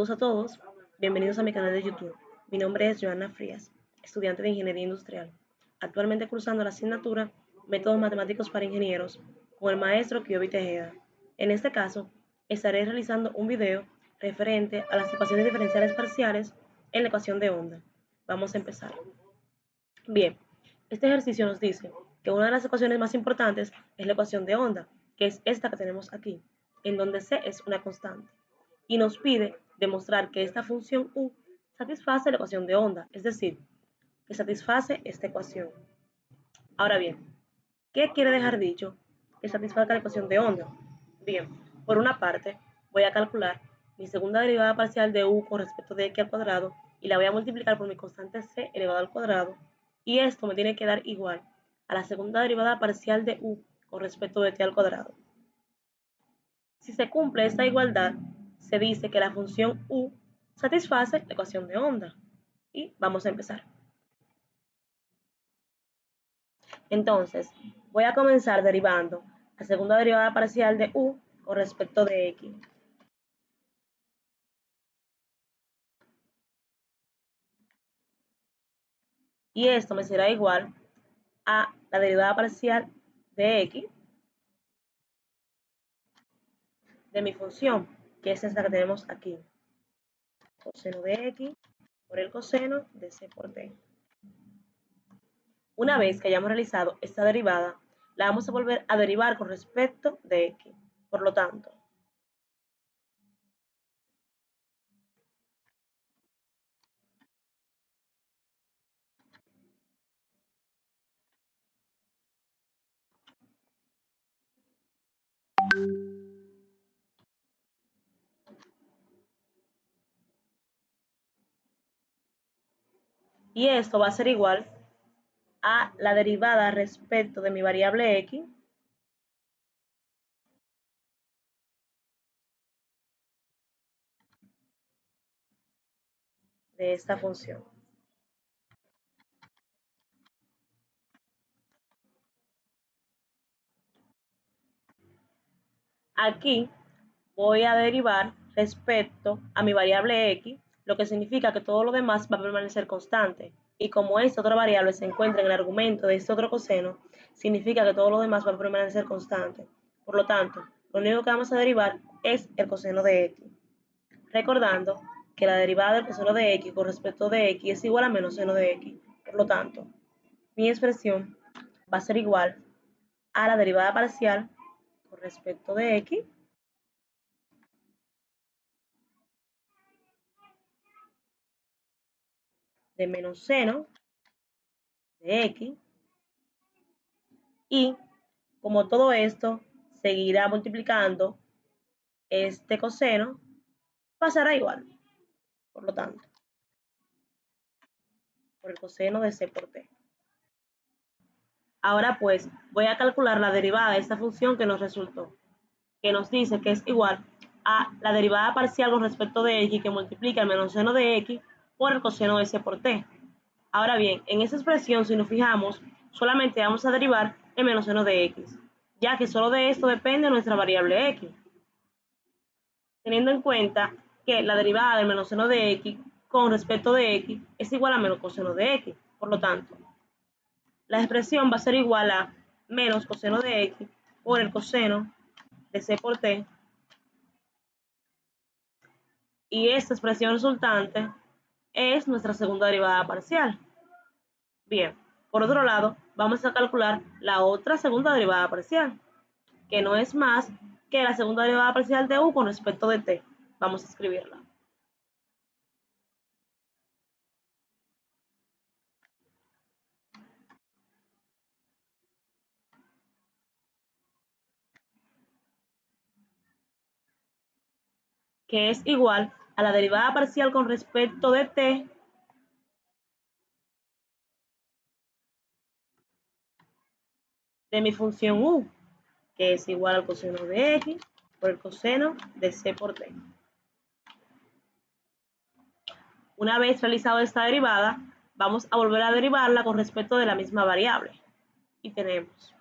Saludos a todos, bienvenidos a mi canal de YouTube. Mi nombre es Joana Frías, estudiante de Ingeniería Industrial, actualmente cursando la asignatura Métodos Matemáticos para Ingenieros con el maestro Kiobi Tejeda. En este caso, estaré realizando un video referente a las ecuaciones diferenciales parciales en la ecuación de onda. Vamos a empezar. Bien, este ejercicio nos dice que una de las ecuaciones más importantes es la ecuación de onda, que es esta que tenemos aquí, en donde C es una constante, y nos pide demostrar que esta función U satisface la ecuación de onda, es decir, que satisface esta ecuación. Ahora bien, ¿qué quiere dejar dicho que satisfaga la ecuación de onda? Bien, por una parte, voy a calcular mi segunda derivada parcial de U con respecto de X al cuadrado y la voy a multiplicar por mi constante C elevado al cuadrado, y esto me tiene que dar igual a la segunda derivada parcial de U con respecto de T al cuadrado. Si se cumple esta igualdad, se dice que la función U satisface la ecuación de onda. Y vamos a empezar. Entonces, voy a comenzar derivando la segunda derivada parcial de U con respecto de X. Y esto me será igual a la derivada parcial de X de mi función, que es esta que tenemos aquí. Coseno de X por el coseno de C por T. Una vez que hayamos realizado esta derivada, la vamos a volver a derivar con respecto de X. Por lo tanto, y esto va a ser igual a la derivada respecto de mi variable X de esta función. Aquí voy a derivar respecto a mi variable X, lo que significa que todo lo demás va a permanecer constante. Y como esta otra variable se encuentra en el argumento de este otro coseno, significa que todo lo demás va a permanecer constante. Por lo tanto, lo único que vamos a derivar es el coseno de X. Recordando que la derivada del coseno de X con respecto de X es igual a menos seno de X. Por lo tanto, mi expresión va a ser igual a la derivada parcial con respecto de X de menos seno de X, y como todo esto seguirá multiplicando, este coseno pasará igual, por lo tanto, por el coseno de C por T. Ahora pues voy a calcular la derivada de esta función que nos resultó, que nos dice que es igual a la derivada parcial con respecto de X que multiplica el menos seno de X por el coseno de C por T. Ahora bien, en esta expresión, si nos fijamos, solamente vamos a derivar el menos seno de X, ya que solo de esto depende nuestra variable X, teniendo en cuenta que la derivada del menos seno de X con respecto de X es igual a menos coseno de X. Por lo tanto, la expresión va a ser igual a menos coseno de X por el coseno de C por T, y esta expresión resultante es nuestra segunda derivada parcial. Bien, por otro lado, vamos a calcular la otra segunda derivada parcial, que no es más que la segunda derivada parcial de U con respecto de T. Vamos a escribirla. Que es igual a la derivada parcial con respecto de T de mi función U, que es igual al coseno de X por el coseno de C por T. Una vez realizado esta derivada, vamos a volver a derivarla con respecto de la misma variable. Y tenemos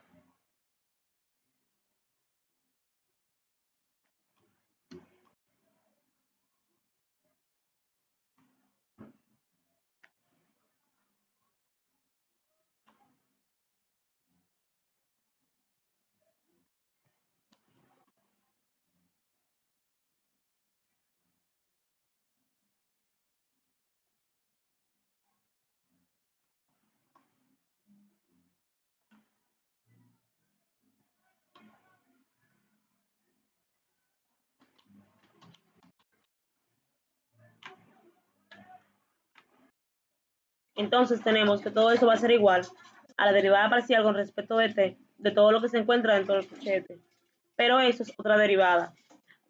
Entonces tenemos que todo eso va a ser igual a la derivada parcial con respecto de t de todo lo que se encuentra dentro del corchete. Pero eso es otra derivada.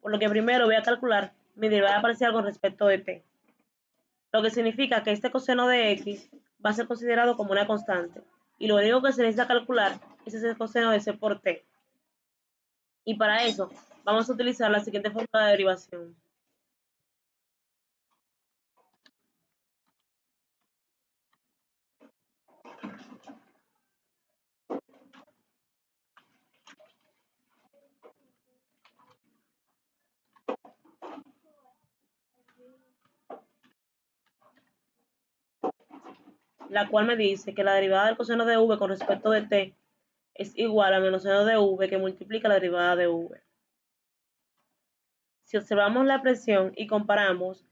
Por lo que primero voy a calcular mi derivada parcial con respecto de t. Lo que significa que este coseno de x va a ser considerado como una constante. Y lo único que se necesita calcular es ese coseno de c por t. Y para eso vamos a utilizar la siguiente fórmula de derivación. La cual me dice que la derivada del coseno de v con respecto de t es igual a menos seno de v que multiplica la derivada de v. Si observamos la expresión y comparamos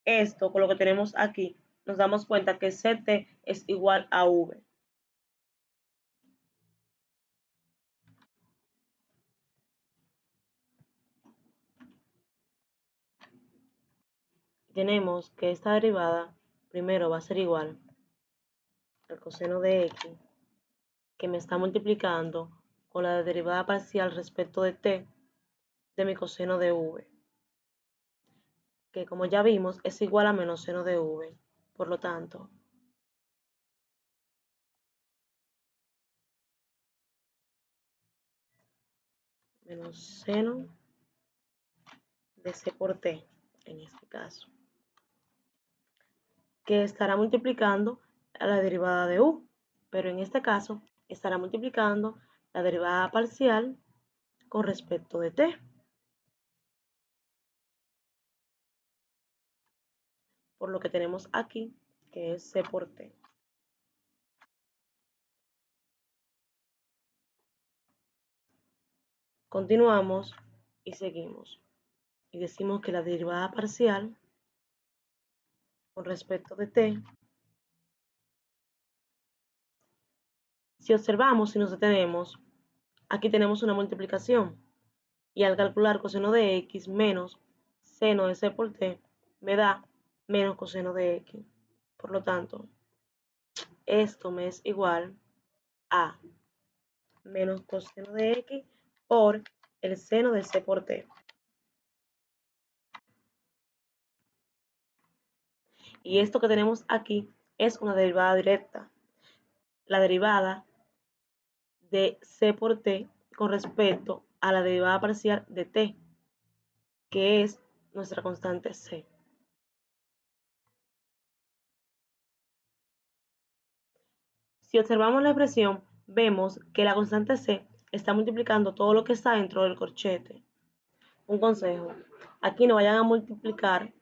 esto con lo que tenemos aquí, nos damos cuenta que ct es igual a v. Tenemos que esta derivada primero va a ser igual al coseno de x, que me está multiplicando con la derivada parcial respecto de t de mi coseno de v, que como ya vimos es igual a menos seno de v. Por lo tanto, menos seno de c por t, en este caso, que estará multiplicando a la derivada de u, pero en este caso estará multiplicando la derivada parcial con respecto de t, por lo que tenemos aquí que es c por t. Continuamos y seguimos y decimos que la derivada parcial con respecto de t, si observamos y nos detenemos, aquí tenemos una multiplicación y al calcular coseno de x menos seno de c por t me da menos coseno de x. Por lo tanto, esto me es igual a menos coseno de x por el seno de c por t. Y esto que tenemos aquí es una derivada directa. La derivada de c por t con respecto a la derivada parcial de t, que es nuestra constante c. Si observamos la expresión, vemos que la constante c está multiplicando todo lo que está dentro del corchete. Un consejo, aquí no vayan a multiplicar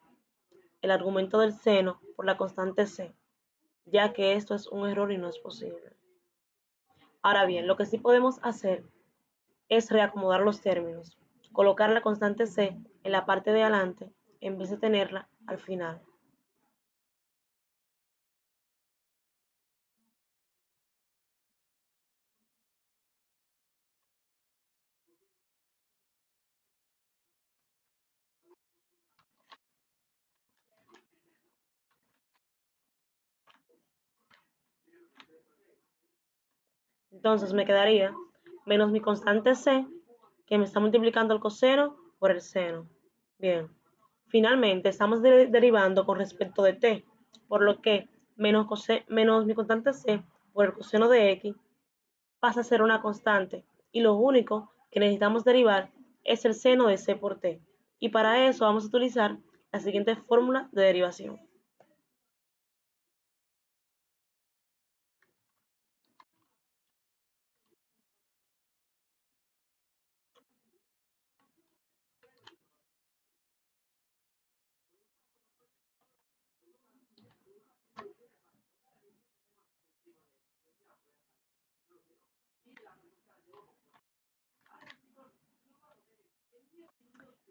el argumento del seno por la constante c, ya que esto es un error y no es posible. Ahora bien, lo que sí podemos hacer es reacomodar los términos, colocar la constante c en la parte de adelante en vez de tenerla al final. Entonces me quedaría menos mi constante c, que me está multiplicando el coseno por el seno. Bien, finalmente estamos derivando con respecto de t, por lo que menos mi constante c por el coseno de x pasa a ser una constante, y lo único que necesitamos derivar es el seno de c por t. Y para eso vamos a utilizar la siguiente fórmula de derivación.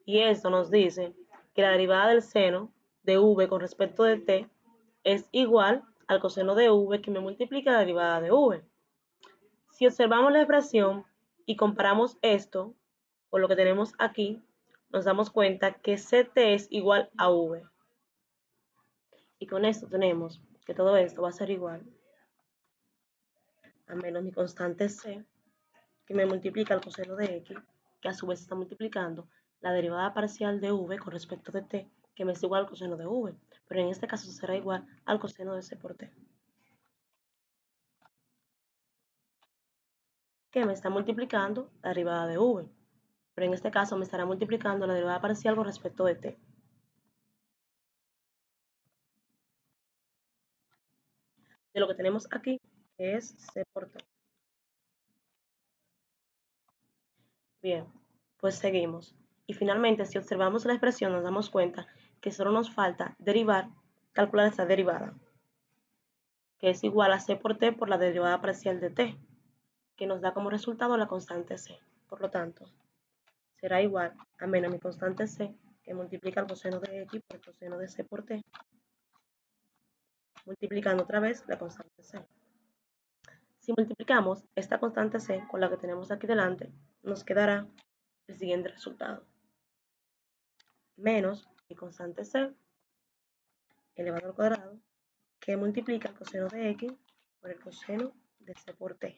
Y esto nos dice que la derivada del seno de v con respecto de t es igual al coseno de v que me multiplica la derivada de v. Si observamos la expresión y comparamos esto con lo que tenemos aquí, nos damos cuenta que ct es igual a v. Y con esto tenemos que todo esto va a ser igual a menos mi constante c, que me multiplica el coseno de x, que a su vez está multiplicando la derivada parcial de v con respecto de t, que me es igual al coseno de v, pero en este caso será igual al coseno de c por t, que me está multiplicando la derivada de v, pero en este caso me estará multiplicando la derivada parcial con respecto de t. De lo que tenemos aquí, que es c por t. Bien, pues seguimos. Y finalmente, si observamos la expresión, nos damos cuenta que solo nos falta calcular esta derivada, que es igual a c por t por la derivada parcial de t, que nos da como resultado la constante c. Por lo tanto, será igual a menos mi constante c, que multiplica el coseno de x por el coseno de c por t, multiplicando otra vez la constante c. Si multiplicamos esta constante c con la que tenemos aquí delante, nos quedará el siguiente resultado. Menos mi constante c elevado al cuadrado, que multiplica el coseno de x por el coseno de c por t.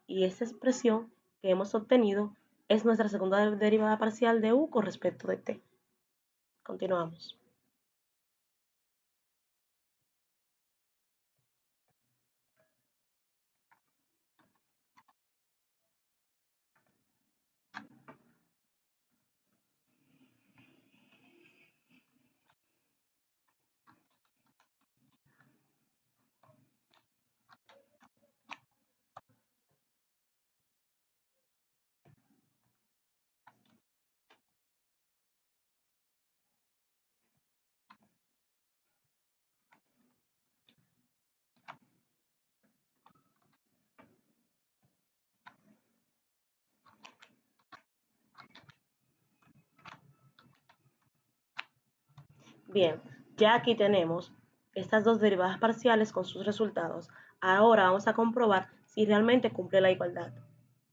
Y esta expresión que hemos obtenido es nuestra segunda derivada parcial de u con respecto de t. Continuamos. Bien, ya aquí tenemos estas dos derivadas parciales con sus resultados. Ahora vamos a comprobar si realmente cumple la igualdad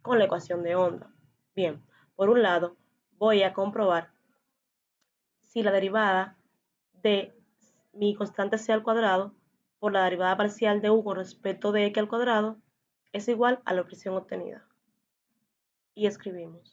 con la ecuación de onda. Bien, por un lado voy a comprobar si la derivada de mi constante c al cuadrado por la derivada parcial de u con respecto de x al cuadrado es igual a la expresión obtenida. Y escribimos.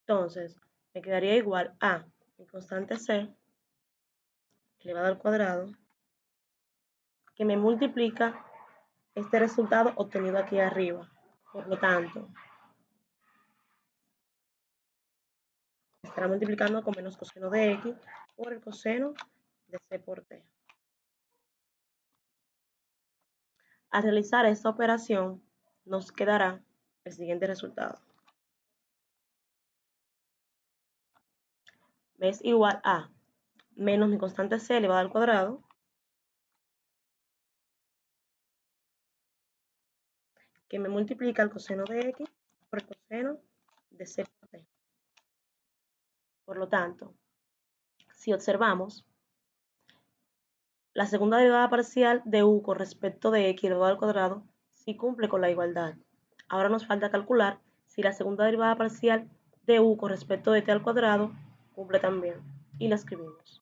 Entonces, me quedaría igual a mi constante c elevado al cuadrado, que me multiplica este resultado obtenido aquí arriba. Por lo tanto, estará multiplicando con menos coseno de x por el coseno de c por t. Al realizar esta operación, nos quedará el siguiente resultado. Es igual a menos mi constante c elevado al cuadrado, que me multiplica el coseno de x por el coseno de c por t. Por lo tanto, si observamos, la segunda derivada parcial de u con respecto de x elevado al cuadrado sí cumple con la igualdad. Ahora nos falta calcular si la segunda derivada parcial de u con respecto de t al cuadrado cumple también. Y la escribimos.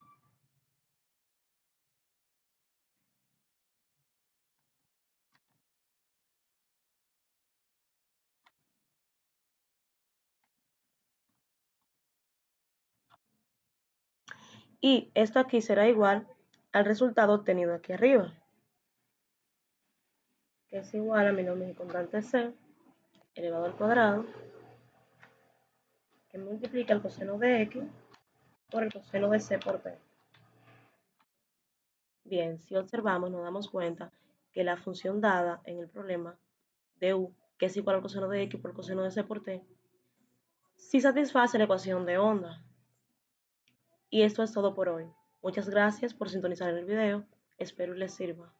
Y esto aquí será igual al resultado obtenido aquí arriba, que es igual a menos mi constante c elevado al cuadrado, que multiplica el coseno de x por el coseno de c por t. Bien, si observamos nos damos cuenta que la función dada en el problema de u, que es igual al coseno de x por el coseno de c por t, sí satisface la ecuación de onda. Y esto es todo por hoy. Muchas gracias por sintonizar el video. Espero les sirva.